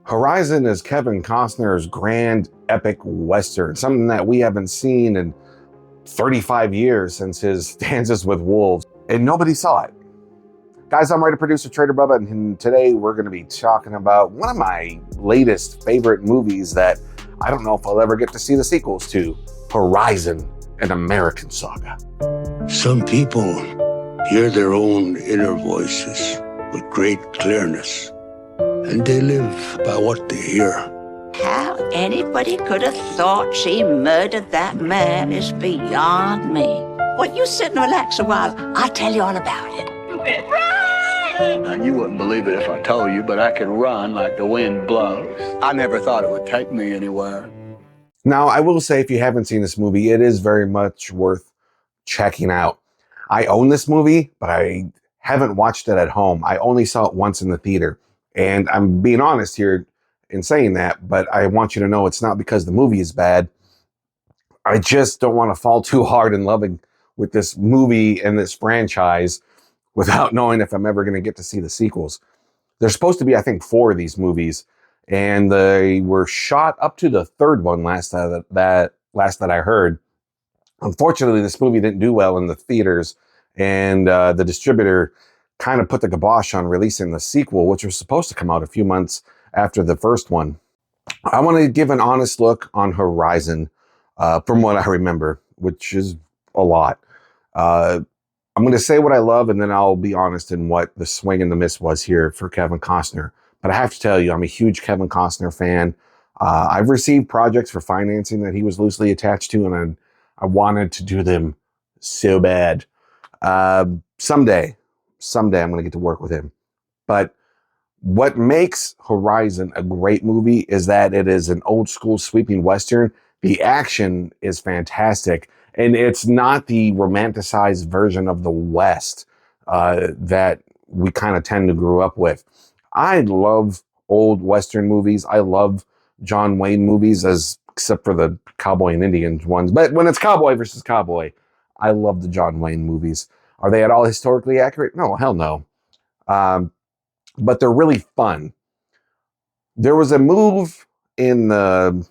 Horizon is Kevin Costner's grand epic Western, something that we haven't seen in 35 years since his Dances with Wolves, and nobody saw it. Guys, I'm writer producer Trader Bubba, and today we're going to be talking about one of my latest favorite movies that I don't know if I'll ever get to see the sequels to, Horizon, an American Saga. Some people hear their own inner voices with great clearness, and they live by what they hear. How anybody could have thought she murdered that man is beyond me. Well, you sit and relax a while. I'll tell you all about it. Now, you wouldn't believe it if I told you, but I can run like the wind blows. I never thought it would take me anywhere. Now, I will say, if you haven't seen this movie, it is very much worth checking out. I own this movie, but I haven't watched it at home. I only saw it once in the theater. And I'm being honest here in saying that, but I want you to know it's not because the movie is bad. I just don't want to fall too hard in loving with this movie and this franchise without knowing if I'm ever going to get to see the sequels. There's supposed to be, I think, 4 of these movies, and they were shot up to the 3rd one last that I heard. Unfortunately, this movie didn't do well in the theaters, and the distributor kind of put the kibosh on releasing the sequel, which was supposed to come out a few months after the first one. I want to give an honest look on Horizon from what I remember, which is a lot. I'm going to say what I love, and then I'll be honest in what the swing and the miss was here for Kevin Costner. But I have to tell you, I'm a huge Kevin Costner fan. I've received projects for financing that he was loosely attached to, and I wanted to do them so bad. Someday I'm going to get to work with him. But what makes Horizon a great movie is that it is an old school sweeping Western. The action is fantastic. And it's not the romanticized version of the West that we kind of tend to grow up with. I love old Western movies. I love John Wayne movies, except for the cowboy and Indian ones. But when it's cowboy versus cowboy, I love the John Wayne movies. Are they at all historically accurate? No, hell no. But they're really fun. There was a move in the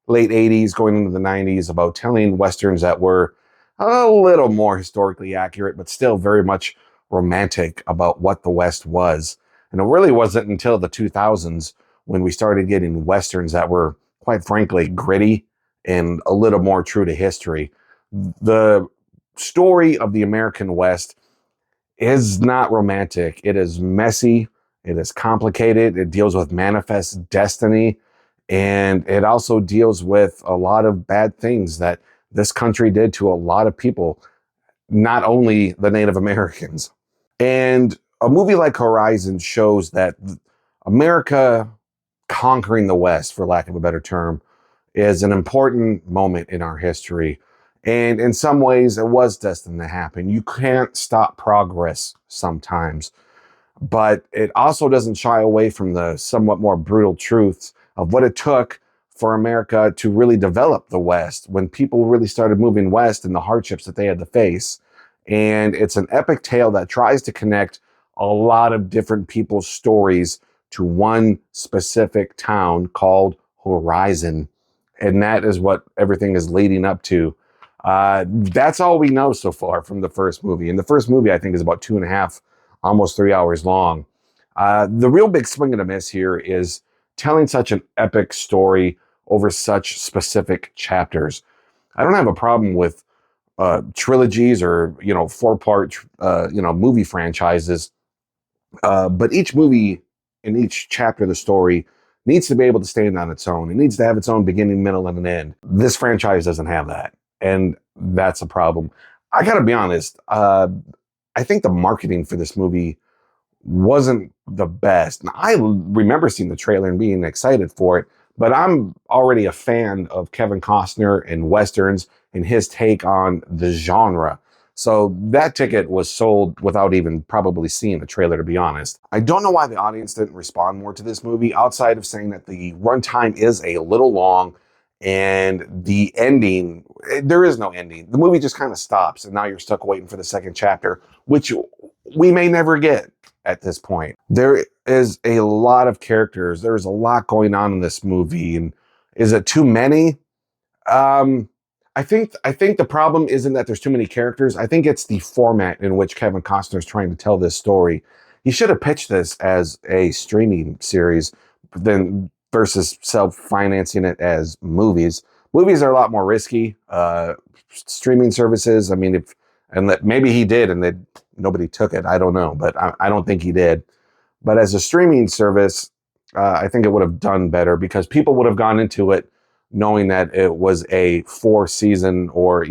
late 80s going into the 90s about telling Westerns that were a little more historically accurate, but still very much romantic about what the West was. And it really wasn't until the 2000s when we started getting Westerns that were, quite frankly, gritty and a little more true to history. The story of the American West is not romantic. It is messy. It is complicated. It deals with manifest destiny. And it also deals with a lot of bad things that this country did to a lot of people, not only the Native Americans. And a movie like Horizon shows that America conquering the West, for lack of a better term, is an important moment in our history. And in some ways, it was destined to happen. You can't stop progress sometimes. But it also doesn't shy away from the somewhat more brutal truths of what it took for America to really develop the West when people really started moving west and the hardships that they had to face. And it's an epic tale that tries to connect a lot of different people's stories to one specific town called Horizon. And that is what everything is leading up to. That's all we know so far from the first movie. And the first movie, I think, is about 2.5, almost 3 hours long. The real big swing and a miss here is telling such an epic story over such specific chapters. I don't have a problem with trilogies or 4-part movie franchises, but each movie in each chapter of the story needs to be able to stand on its own. It needs to have its own beginning, middle, and an end. This franchise doesn't have that, and that's a problem. I gotta be honest. I think the marketing for this movie wasn't the best. Now, I remember seeing the trailer and being excited for it, but I'm already a fan of Kevin Costner and Westerns and his take on the genre. So that ticket was sold without even probably seeing the trailer, to be honest. I don't know why the audience didn't respond more to this movie outside of saying that the runtime is a little long and the ending, there is no ending. The movie just kind of stops and now you're stuck waiting for the second chapter, which we may never get. at this point. There is a lot of characters. There's a lot going on in this movie. And is it too many? I think the problem isn't that there's too many characters. I think it's the format in which Kevin Costner is trying to tell this story. He should have pitched this as a streaming series than versus self-financing it as movies. Movies are a lot more risky. Streaming services, I mean, maybe he did and that nobody took it. I don't know, but I don't think he did. But as a streaming service, I think it would have done better because people would have gone into it knowing that it was a 4-season or,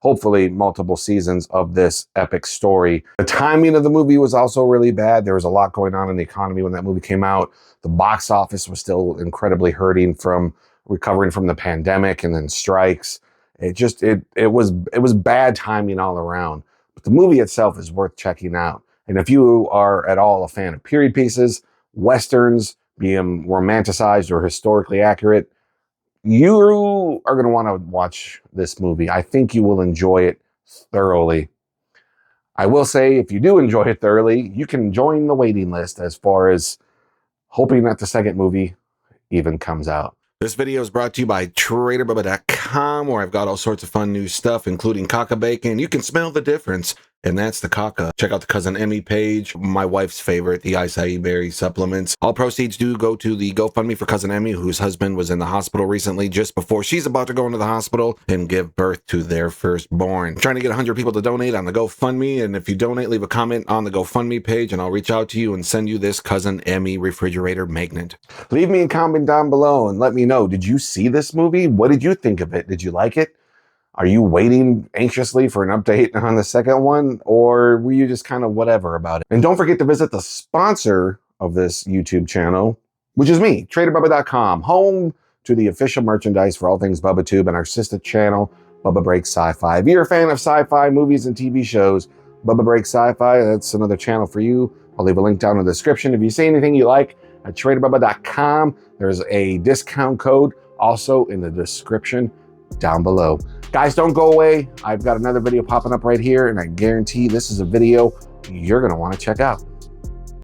hopefully multiple seasons of this epic story. The timing of the movie was also really bad. There was a lot going on in the economy when that movie came out. The box office was still incredibly hurting from recovering from the pandemic and then strikes. It was bad timing all around. But the movie itself is worth checking out. And if you are at all a fan of period pieces, Westerns, being romanticized or historically accurate, you are going to want to watch this movie. I think you will enjoy it thoroughly. I will say, if you do enjoy it thoroughly, you can join the waiting list as far as hoping that the second movie even comes out. This video is brought to you by TraderBubba.com, where I've got all sorts of fun new stuff, including caca bacon. You can smell the difference, and that's the caca. Check out the Cousin Emmy page, my wife's favorite, the acai berry supplements. All proceeds do go to the GoFundMe for Cousin Emmy, whose husband was in the hospital recently just before she's about to go into the hospital and give birth to their firstborn. I'm trying to get 100 people to donate on the GoFundMe, and if you donate, leave a comment on the GoFundMe page, and I'll reach out to you and send you this Cousin Emmy refrigerator magnet. Leave me a comment down below and let me know, did you see this movie? What did you think of it? Did you like it? Are you waiting anxiously for an update on the second one? Or were you just kind of whatever about it? And don't forget to visit the sponsor of this YouTube channel, which is me, TraderBubba.com, home to the official merchandise for all things BubbaTube and our sister channel, Bubba Breaks Sci-Fi. If you're a fan of sci-fi movies and TV shows, Bubba Breaks Sci-Fi, that's another channel for you. I'll leave a link down in the description. If you see anything you like at TraderBubba.com, there's a discount code also in the description down below. Guys, don't go away. I've got another video popping up right here, and I guarantee this is a video you're going to want to check out.